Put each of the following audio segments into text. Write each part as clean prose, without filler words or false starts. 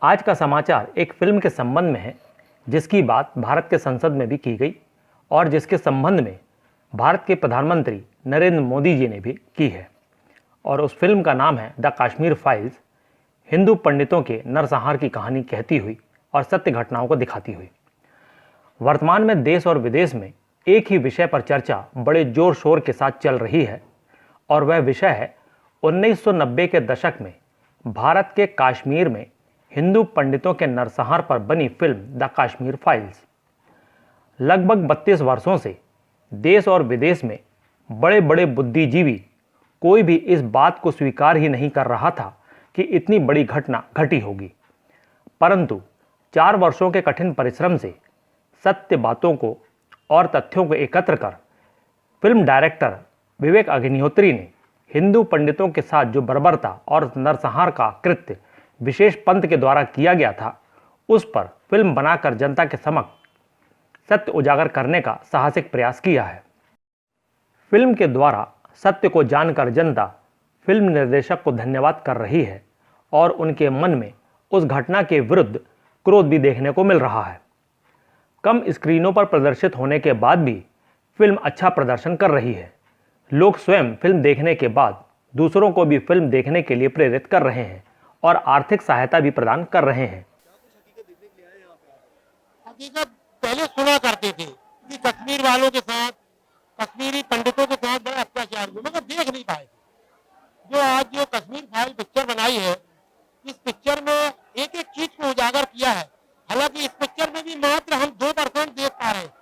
आज का समाचार एक फिल्म के संबंध में है जिसकी बात भारत के संसद में भी की गई और जिसके संबंध में भारत के प्रधानमंत्री नरेंद्र मोदी जी ने भी की है। और उस फिल्म का नाम है द कश्मीर फाइल्स, हिंदू पंडितों के नरसंहार की कहानी कहती हुई और सत्य घटनाओं को दिखाती हुई। वर्तमान में देश और विदेश में एक ही विषय पर चर्चा बड़े जोर शोर के साथ चल रही है और वह विषय है 1990 के दशक में भारत के कश्मीर में हिंदू पंडितों के नरसंहार पर बनी फिल्म द कश्मीर फाइल्स। लगभग 32 वर्षों से देश और विदेश में बड़े बड़े बुद्धिजीवी कोई भी इस बात को स्वीकार ही नहीं कर रहा था कि इतनी बड़ी घटना घटी होगी, परंतु 4 वर्षों के कठिन परिश्रम से सत्य बातों को और तथ्यों को एकत्र कर फिल्म डायरेक्टर विवेक अग्निहोत्री ने हिंदू पंडितों के साथ जो बर्बरता और नरसंहार का कृत्य विशेष पंथ के द्वारा किया गया था, उस पर फिल्म बनाकर जनता के समक्ष सत्य उजागर करने का साहसिक प्रयास किया है। फिल्म के द्वारा सत्य को जानकर जनता फिल्म निर्देशक को धन्यवाद कर रही है और उनके मन में उस घटना के विरुद्ध क्रोध भी देखने को मिल रहा है। कम स्क्रीनों पर प्रदर्शित होने के बाद भी फिल्म अच्छा प्रदर्शन कर रही है। लोग स्वयं फिल्म देखने के बाद दूसरों को भी फिल्म देखने के लिए प्रेरित कर रहे हैं और आर्थिक सहायता भी प्रदान कर रहे हैं। हकीकत पहले सुना करते थे कि कश्मीर वालों के साथ, कश्मीरी पंडितों के साथ बड़ा अत्याचार हुआ, मगर देख नहीं पाए। जो आज जो कश्मीर फाइल पिक्चर बनाई है, इस पिक्चर में एक एक चीज को उजागर किया है। हालांकि इस पिक्चर में भी मात्र हम 2% देख पा रहे हैं।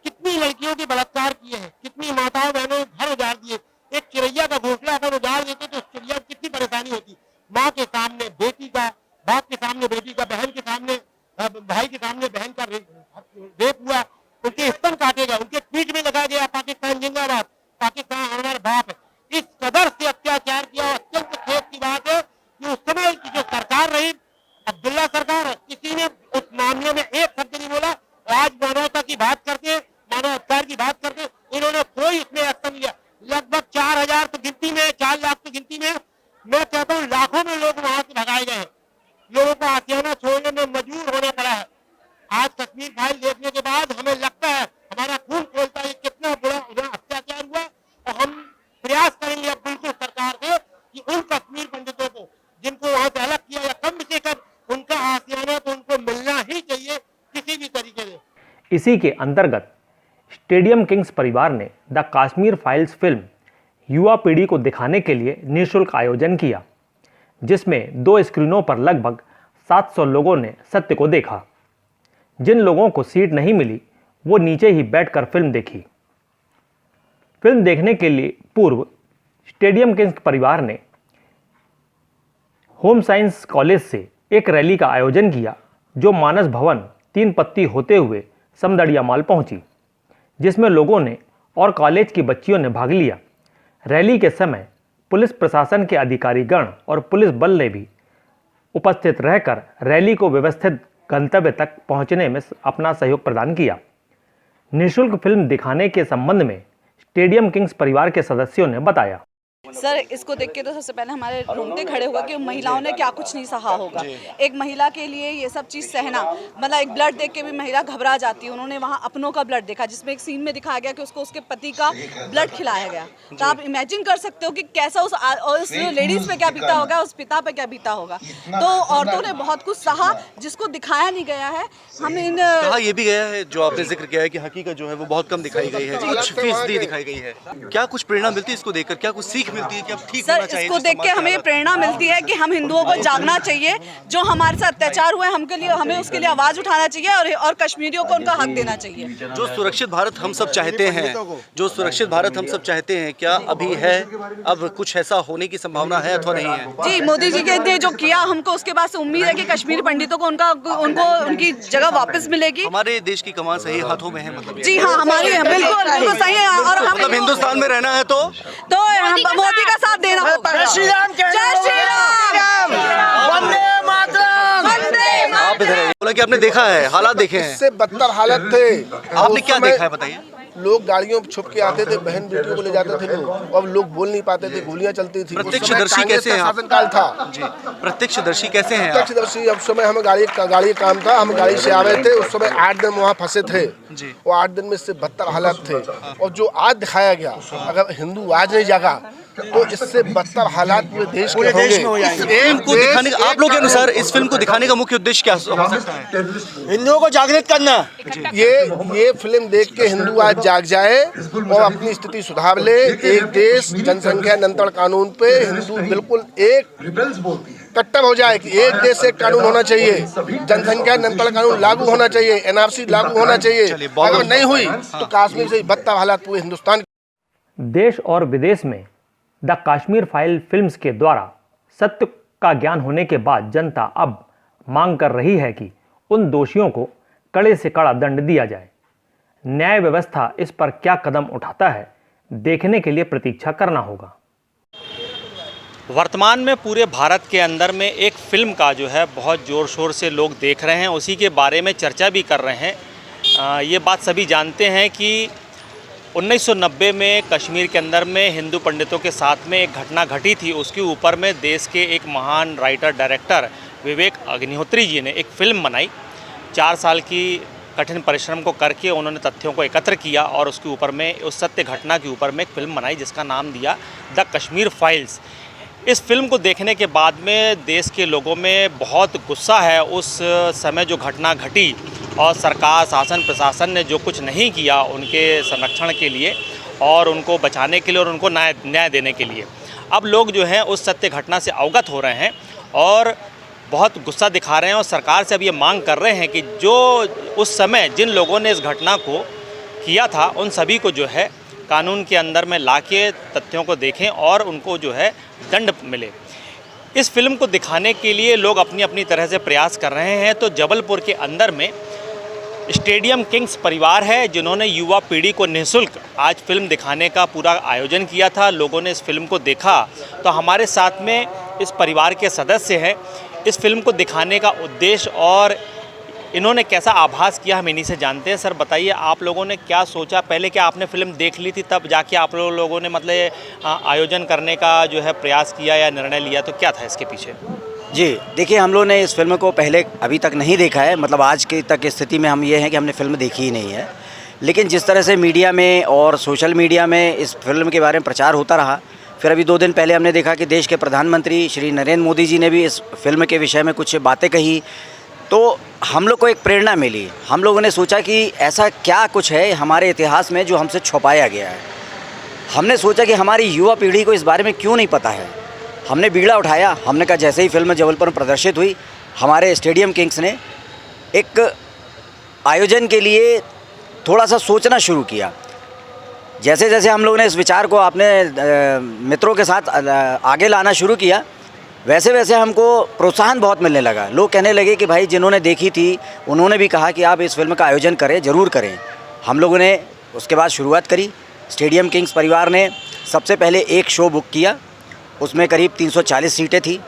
कितनी लड़कियों के बलात्कार किए हैं, कितनी माताओं बहनों ने घर उजाड़ दिए। एक चिड़ैया का घोंसला अगर उजाड़ देते तो उस चिड़िया की कितनी परेशानी होती। माँ के सामने बेटी का, बाप के सामने बेटी का, बहन के सामने भाई के सामने बहन का रेप हुआ, उनके स्तन काटे गए, उनके पीठ में लगा गया पाकिस्तान जिंदाबाद, पाकिस्तान हमारा बाप है। इस कदर से अत्याचार किया। अत्यंत खेद की बात है कि उस समय की जो सरकार रही, अब्दुल्ला सरकार, किसी ने उस मामले में एक शब्द नहीं बोला। आज मानवता की बात करते, मानवाधिकार की बात करते, इन्होंने कोई इसमें एक्शन लिया। लगभग 4000 तो गिनती में, 4 लाख तो गिनती में, मैं कहता हूँ लाखों में लोग वहां से भगाए गए। लोगों को आसियाना छोड़ने में मजबूर होना पड़ा है। आज कश्मीर फाइल देखने के बाद हमें लगता है, हमारा खून खोलता है कितना बुरा अत्याचार हुआ। और हम प्रयास करेंगे अब बिल्कुल सरकार से कि उन कश्मीर पंडितों को जिनको वहां से अलग किया या कम से कम उनका आसियाना तो उनको मिलना ही चाहिए किसी भी तरीके से। इसी के अंतर्गत स्टेडियम किंग्स परिवार ने द कश्मीर फाइल्स फिल्म युवा पीढ़ी को दिखाने के लिए निःशुल्क आयोजन किया, जिसमें 2 स्क्रीनों पर लगभग 700 लोगों ने सत्य को देखा। जिन लोगों को सीट नहीं मिली वो नीचे ही बैठकर फिल्म देखी। फिल्म देखने के लिए पूर्व स्टेडियम किंग्स परिवार ने होम साइंस कॉलेज से एक रैली का आयोजन किया, जो मानस भवन 3 पत्ती होते हुए समदड़िया माल पहुंची, जिसमें लोगों ने और कॉलेज की बच्चियों ने भाग लिया। रैली के समय पुलिस प्रशासन के अधिकारीगण और पुलिस बल ने भी उपस्थित रहकर रैली को व्यवस्थित गंतव्य तक पहुंचने में अपना सहयोग प्रदान किया। निःशुल्क फिल्म दिखाने के संबंध में स्टेडियम किंग्स परिवार के सदस्यों ने बताया। सर, इसको देख के तो सबसे पहले हमारे रोंगटे खड़े हुआ कि महिलाओं ने क्या कुछ नहीं सहा होगा। एक महिला के लिए ये सब चीज़ सहना, मतलब एक ब्लड देख के भी महिला घबरा जाती है। उन्होंने वहाँ अपनों का ब्लड देखा, जिसमें एक सीन में दिखाया गया कि उसको उसके पति का ब्लड खिलाया गया। तो आप इमेजिन कर सकते हो कि कैसा उस लेडीज़ पे क्या बीता होगा, उस पिता पे क्या बीता होगा। तो औरतों ने बहुत कुछ सहा जिसको दिखाया नहीं गया है। हम इन कहा ये भी गया है, जो आपने जिक्र किया है कि हकीकत जो है वो बहुत कम दिखाई गई है, कुछ फीसदी दिखाई गई है। क्या कुछ प्रेरणा मिलती है इसको देखकर, क्या कुछ सीख मिलती है कि अब ठीक होना चाहिए? इसको देख के हमें प्रेरणा मिलती है कि हम हिंदुओं को जागना चाहिए। जो हमारे साथ अत्याचार हुआ है, हमें उसके लिए आवाज उठाना चाहिए और कश्मीरियों को उनका हक देना चाहिए। जो सुरक्षित भारत हम सब चाहते हैं, जो सुरक्षित भारत हम सब चाहते हैं, क्या अभी है? अब कुछ ऐसा होने की संभावना है अथवा नहीं है? जी, मोदी जी ने जो किया, हमको उसके बाद से उम्मीद है कि कश्मीरी पंडितों को उनको उनकी जगह वापस मिलेगी। हमारे देश की कमान सही हाथों में है, मतलब जी हाँ, हमारी बिल्कुल सही है। और हम मतलब हिंदुस्तान में रहना है तो मोदी का साथ देना होगा। जय श्री राम, जय श्री राम, वंदे मातरम। आप इधर हालांकि आपने देखा है, हालात देखे हैं। इससे बदतर हालत थे। आपने क्या देखा है बताइए? लोग गाड़ियों में छुप के आते थे, बहन बेटियों को ले जाते थे लोग, अब लोग बोल नहीं पाते थे, गोलियां चलती थी। प्रत्यक्षदर्शी कैसे हैं आप? शासनकाल था जी, प्रत्यक्षदर्शी कैसे हैं आप? प्रत्यक्षदर्शी, अब समय हमें गाड़ी का काम था, हम गाड़ी से आ रहे थे, उस समय 8 दिन वहाँ फंसे थे जी। वो 8 दिन में इससे बदतर हालात थे। और जो आज दिखाया गया, अगर हिंदू आज नहीं जागा तो इससे बदतर हालात पूरे देश में होंगे। एम को दिखाने का, आप लोग के अनुसार इस फिल्म को दिखाने का मुख्य उद्देश्य क्या हो सकता है? हिंदुओं को जागृत करना। ये फिल्म देख के हिंदू आज जाग जाए और अपनी स्थिति सुधार ले। एक देश जनसंख्या नियंत्रण कानून पे हिंदू बिल्कुल एक कट्टर हो जाए कि एक देश एक कानून होना चाहिए, जनसंख्या नियंत्रण कानून लागू होना चाहिए, एनआरसी लागू होना चाहिए। अगर नहीं हुई तो कश्मीर से बदतर हालात पूरे हिंदुस्तान। देश और विदेश में द कश्मीर फाइल फिल्म्स के द्वारा सत्य का ज्ञान होने के बाद जनता अब मांग कर रही है कि उन दोषियों को कड़े से कड़ा दंड दिया जाए। न्याय व्यवस्था इस पर क्या कदम उठाता है, देखने के लिए प्रतीक्षा करना होगा। वर्तमान में पूरे भारत के अंदर में एक फिल्म का जो है बहुत ज़ोर शोर से लोग देख रहे हैं, उसी के बारे में चर्चा भी कर रहे हैं। ये बात सभी जानते हैं कि 1990 में कश्मीर के अंदर में हिंदू पंडितों के साथ में एक घटना घटी थी। उसके ऊपर में देश के एक महान राइटर डायरेक्टर विवेक अग्निहोत्री जी ने एक फिल्म बनाई। 4 साल की कठिन परिश्रम को करके उन्होंने तथ्यों को एकत्र किया और उसके ऊपर में उस सत्य घटना के ऊपर में एक फ़िल्म बनाई जिसका नाम दिया द कश्मीर फाइल्स। इस फिल्म को देखने के बाद में देश के लोगों में बहुत गुस्सा है। उस समय जो घटना घटी और सरकार, शासन, प्रशासन ने जो कुछ नहीं किया उनके संरक्षण के लिए और उनको बचाने के लिए और उनको न्याय देने के लिए, अब लोग जो हैं उस सत्य घटना से अवगत हो रहे हैं और बहुत गुस्सा दिखा रहे हैं और सरकार से अब ये मांग कर रहे हैं कि जो उस समय जिन लोगों ने इस घटना को किया था उन सभी को जो है कानून के अंदर में लाके तथ्यों को देखें और उनको जो है दंड मिले। इस फिल्म को दिखाने के लिए लोग अपनी अपनी तरह से प्रयास कर रहे हैं। तो जबलपुर के अंदर में स्टेडियम किंग्स परिवार है जिन्होंने युवा पीढ़ी को निःशुल्क आज फिल्म दिखाने का पूरा आयोजन किया था। लोगों ने इस फिल्म को देखा। तो हमारे साथ में इस परिवार के सदस्य हैं। इस फिल्म को दिखाने का उद्देश्य और इन्होंने कैसा आभास किया हम इन्हीं से जानते हैं। सर बताइए, आप लोगों ने क्या सोचा? पहले क्या आपने फिल्म देख ली थी तब जाके आप लोगों ने मतलब आयोजन करने का जो है प्रयास किया या निर्णय लिया, तो क्या था इसके पीछे? जी देखिए, हम लोग ने इस फिल्म को पहले अभी तक नहीं देखा है, मतलब आज की तक स्थिति में हम ये हैं कि हमने फिल्म देखी ही नहीं है। लेकिन जिस तरह से मीडिया में और सोशल मीडिया में इस फिल्म के बारे में प्रचार होता रहा, फिर अभी 2 दिन पहले हमने देखा कि देश के प्रधानमंत्री श्री नरेंद्र मोदी जी ने भी इस फिल्म के विषय में कुछ बातें कही, तो हम लोग को एक प्रेरणा मिली। हम लोगों ने सोचा कि ऐसा क्या कुछ है हमारे इतिहास में जो हमसे छुपाया गया है। हमने सोचा कि हमारी युवा पीढ़ी को इस बारे में क्यों नहीं पता है। हमने बीड़ा उठाया। हमने कहा जैसे ही फिल्म जबलपुर में प्रदर्शित हुई, हमारे स्टेडियम किंग्स ने एक आयोजन के लिए थोड़ा सा सोचना शुरू किया। जैसे जैसे हम लोगों ने इस विचार को अपने मित्रों के साथ आगे लाना शुरू किया, वैसे वैसे हमको प्रोत्साहन बहुत मिलने लगा। लोग कहने लगे कि भाई जिन्होंने देखी थी उन्होंने भी कहा कि आप इस फिल्म का आयोजन करें, ज़रूर करें। हम लोगों ने उसके बाद शुरुआत करी। स्टेडियम किंग्स परिवार ने सबसे पहले एक शो बुक किया, उसमें करीब 340 सीटें थी।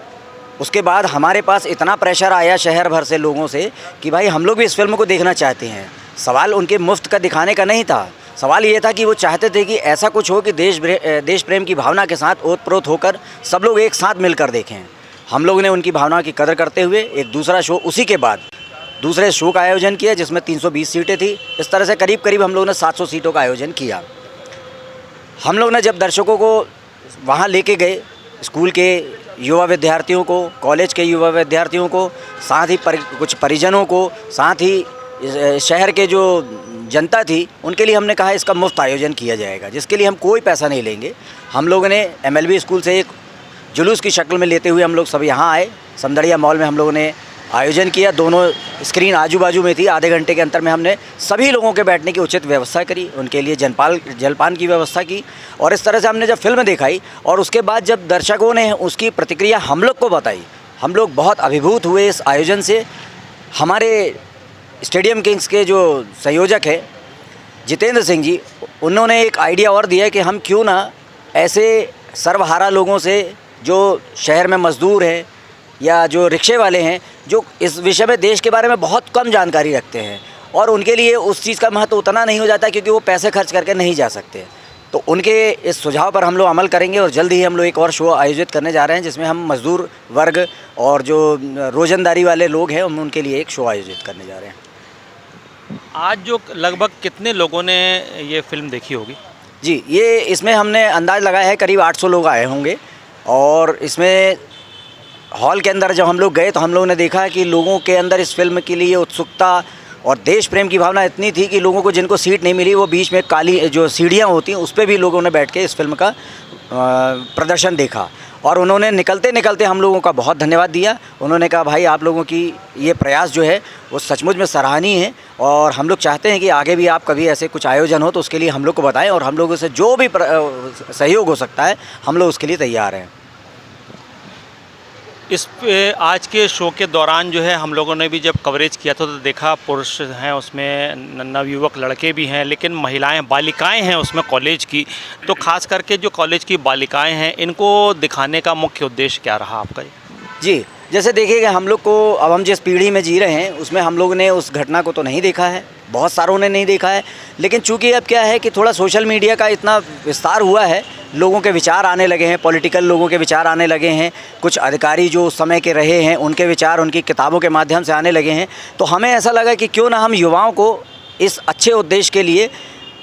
उसके बाद हमारे पास इतना प्रेशर आया शहर भर से लोगों से कि भाई हम लोग भी इस फिल्म को देखना चाहते हैं। सवाल उनके मुफ्त का दिखाने का नहीं था, सवाल ये था कि वो चाहते थे कि ऐसा कुछ हो कि देश प्रेम की भावना के साथ ओतप्रोत होकर सब लोग एक साथ मिलकर देखें। हम लोगों ने उनकी भावना की कदर करते हुए एक दूसरा शो उसी के बाद दूसरे शो का आयोजन किया जिसमें 320 सीटें थी। इस तरह से करीब करीब हम लोगों ने 700 सीटों का आयोजन किया। हम लोग ने जब दर्शकों को वहाँ लेके गए, स्कूल के युवा विद्यार्थियों को, कॉलेज के युवा विद्यार्थियों को, साथ ही कुछ परिजनों को, साथ ही शहर के जो जनता थी, उनके लिए हमने कहा इसका मुफ्त आयोजन किया जाएगा, जिसके लिए हम कोई पैसा नहीं लेंगे। हम लोगों ने MLB स्कूल से एक जुलूस की शक्ल में लेते हुए हम लोग सब यहाँ आए। समदड़िया मॉल में हम लोगों ने आयोजन किया। दोनों स्क्रीन आजू बाजू में थी। आधे घंटे के अंतर में हमने सभी लोगों के बैठने की उचित व्यवस्था करी, उनके लिए जलपान की व्यवस्था की। और इस तरह से हमने जब फिल्म दिखाई और उसके बाद जब दर्शकों ने उसकी प्रतिक्रिया हम लोग को बताई, हम लोग बहुत अभिभूत हुए इस आयोजन से। हमारे स्टेडियम किंग्स के जो संयोजक है जितेंद्र सिंह जी, उन्होंने एक आइडिया और दिया कि हम क्यों ना ऐसे सर्वहारा लोगों से जो शहर में मज़दूर हैं या जो रिक्शे वाले हैं, जो इस विषय में देश के बारे में बहुत कम जानकारी रखते हैं और उनके लिए उस चीज़ का महत्व उतना नहीं हो जाता क्योंकि वो पैसे खर्च करके नहीं जा सकते। तो उनके इस सुझाव पर हम लोग अमल करेंगे और जल्द ही हम लोग एक और शो आयोजित करने जा रहे हैं जिसमें हम मजदूर वर्ग और जो रोजंदारी वाले लोग हैं हम उनके लिए एक शो आयोजित करने जा रहे हैं। आज जो लगभग कितने लोगों ने ये फिल्म देखी होगी? जी, ये इसमें हमने अंदाज़ लगाया है करीब 800 लोग आए होंगे और इसमें हॉल के अंदर जब हम लोग गए तो हम लोगों ने देखा कि लोगों के अंदर इस फिल्म के लिए उत्सुकता और देश प्रेम की भावना इतनी थी कि लोगों को जिनको सीट नहीं मिली वो बीच में काली जो सीढ़ियाँ होती हैं उस पर भी लोगों ने बैठ के इस फिल्म का प्रदर्शन देखा और उन्होंने निकलते निकलते हम लोगों का बहुत धन्यवाद दिया। उन्होंने कहा भाई आप लोगों की ये प्रयास जो है वो सचमुच में सराहनीय है और हम लोग चाहते हैं कि आगे भी आप कभी ऐसे कुछ आयोजन हो तो उसके लिए हम लोग को बताएं और हम लोगों से जो भी सहयोग हो सकता है हम लोग उसके लिए तैयार हैं। इस आज के शो के दौरान जो है हम लोगों ने भी जब कवरेज किया था तो देखा पुरुष हैं उसमें, नवयुवक लड़के भी हैं, लेकिन महिलाएं बालिकाएं हैं उसमें कॉलेज की। तो खास करके जो कॉलेज की बालिकाएं हैं इनको दिखाने का मुख्य उद्देश्य क्या रहा आपका? जी, जैसे देखिएगा हम लोग को अब हम जिस पीढ़ी में जी रहे हैं उसमें हम लोग ने उस घटना को तो नहीं देखा है, बहुत सारों ने नहीं देखा है, लेकिन चूंकि अब क्या है कि थोड़ा सोशल मीडिया का इतना विस्तार हुआ है, लोगों के विचार आने लगे हैं, पॉलिटिकल लोगों के विचार आने लगे हैं, कुछ अधिकारी जो उस समय के रहे हैं उनके विचार उनकी किताबों के माध्यम से आने लगे हैं। तो हमें ऐसा लगा कि क्यों ना हम युवाओं को इस अच्छे उद्देश्य के लिए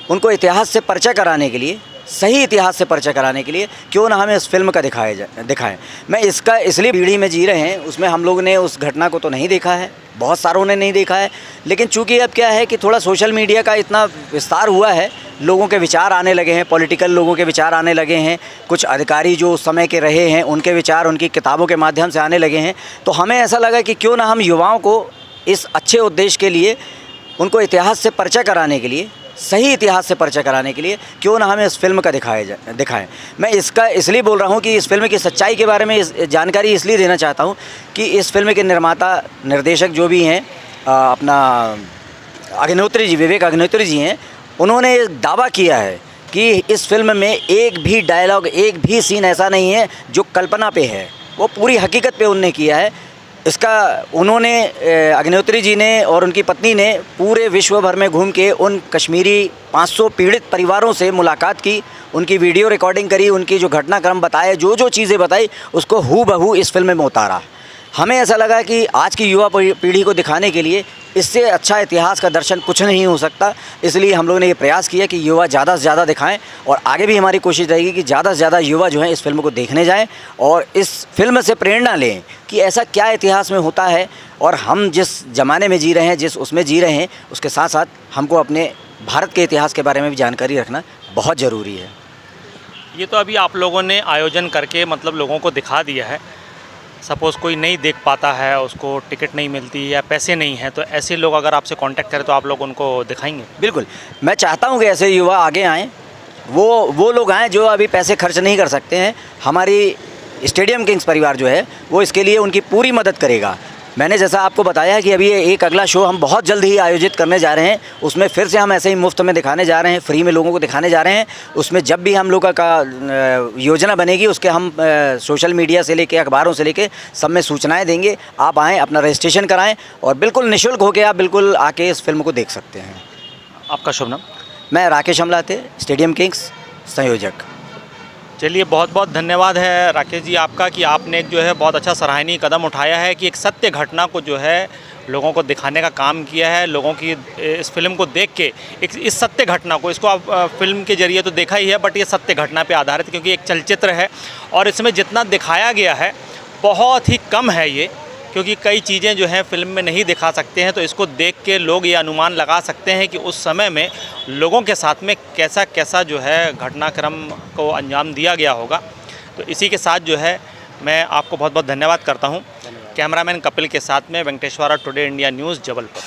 उनको इतिहास से परिचय कराने के लिए, सही इतिहास से परिचय कराने के लिए क्यों ना हमें इस फिल्म का दिखाएं। मैं इसका इसलिए पीढ़ी में जी रहे हैं उसमें हम लोग ने उस घटना को तो नहीं देखा है, बहुत सारों ने नहीं देखा है, लेकिन चूंकि अब क्या है कि थोड़ा सोशल मीडिया का इतना विस्तार हुआ है, लोगों के विचार आने लगे हैं, पॉलिटिकल लोगों के विचार आने लगे हैं, कुछ अधिकारी जो उस समय के रहे हैं उनके विचार उनकी किताबों के माध्यम से आने लगे हैं। तो हमें ऐसा लगा कि क्यों ना हम युवाओं को इस अच्छे उद्देश्य के लिए उनको इतिहास से परिचय कराने के लिए, सही इतिहास से परिचय कराने के लिए क्यों ना हमें इस फिल्म का दिखाएं। मैं इसका इसलिए बोल रहा हूँ कि इस फिल्म की सच्चाई के बारे में जानकारी इसलिए देना चाहता हूँ कि इस फिल्म के निर्माता निर्देशक जो भी हैं अपना अग्निहोत्री जी, विवेक अग्निहोत्री जी हैं, उन्होंने दावा किया है कि इस फिल्म में एक भी डायलॉग, एक भी सीन ऐसा नहीं है जो कल्पना पे है, वो पूरी हकीकत पे उन्होंने किया है। इसका उन्होंने अग्निहोत्री जी ने और उनकी पत्नी ने पूरे विश्व भर में घूम के उन कश्मीरी 500 पीड़ित परिवारों से मुलाकात की, उनकी वीडियो रिकॉर्डिंग करी, उनकी जो घटनाक्रम बताए, जो चीज़ें बताई उसको हूबहू इस फिल्म में उतारा। हमें ऐसा लगा कि आज की युवा पीढ़ी को दिखाने के लिए इससे अच्छा इतिहास का दर्शन कुछ नहीं हो सकता, इसलिए हम लोगों ने ये प्रयास किया कि युवा ज़्यादा से ज़्यादा दिखाएं और आगे भी हमारी कोशिश रहेगी कि ज़्यादा से ज़्यादा युवा जो हैं इस फिल्म को देखने जाएं और इस फिल्म से प्रेरणा लें कि ऐसा क्या इतिहास में होता है और हम जिस ज़माने में जी रहे हैं, जिस उसमें जी रहे हैं, उसके साथ साथ हमको अपने भारत के इतिहास के बारे में भी जानकारी रखना बहुत ज़रूरी है। ये तो अभी आप लोगों ने आयोजन करके मतलब लोगों को दिखा दिया है। सपोज़ कोई नहीं देख पाता है, उसको टिकट नहीं मिलती या पैसे नहीं हैं, तो ऐसे लोग अगर आपसे कांटेक्ट करें तो आप लोग उनको दिखाएंगे? बिल्कुल, मैं चाहता हूँ कि ऐसे युवा आगे आएँ, वो लोग आएँ जो अभी पैसे खर्च नहीं कर सकते हैं। हमारी स्टेडियम किंग्स परिवार जो है वो इसके लिए उनकी पूरी मदद करेगा। मैंने जैसा आपको बताया है कि अभी एक अगला शो हम बहुत जल्द ही आयोजित करने जा रहे हैं, उसमें फिर से हम ऐसे ही मुफ्त में दिखाने जा रहे हैं, फ्री में लोगों को दिखाने जा रहे हैं। उसमें जब भी हम लोग का योजना बनेगी उसके हम सोशल मीडिया से लेके, अखबारों से लेके सब में सूचनाएं देंगे। आप आएँ, अपना रजिस्ट्रेशन कराएं और बिल्कुल निःशुल्क होकर आप बिल्कुल आके इस फिल्म को देख सकते हैं। आपका शुभ नाम? मैं राकेश अमलाते, स्टेडियम किंग्स संयोजक। चलिए, बहुत बहुत धन्यवाद है राकेश जी आपका कि आपने एक जो है बहुत अच्छा सराहनीय कदम उठाया है कि एक सत्य घटना को जो है लोगों को दिखाने का काम किया है। लोगों की इस फिल्म को देख के इस सत्य घटना को, इसको आप फिल्म के जरिए तो देखा ही है, बट ये सत्य घटना पे आधारित, क्योंकि एक चलचित्र है और इसमें जितना दिखाया गया है बहुत ही कम है ये, क्योंकि कई चीज़ें जो हैं फिल्म में नहीं दिखा सकते हैं। तो इसको देख के लोग ये अनुमान लगा सकते हैं कि उस समय में लोगों के साथ में कैसा कैसा जो है घटनाक्रम को अंजाम दिया गया होगा। तो इसी के साथ जो है मैं आपको बहुत बहुत धन्यवाद करता हूँ। कैमरामैन कपिल के साथ में Venkateshwara, today India news, Jabalpur.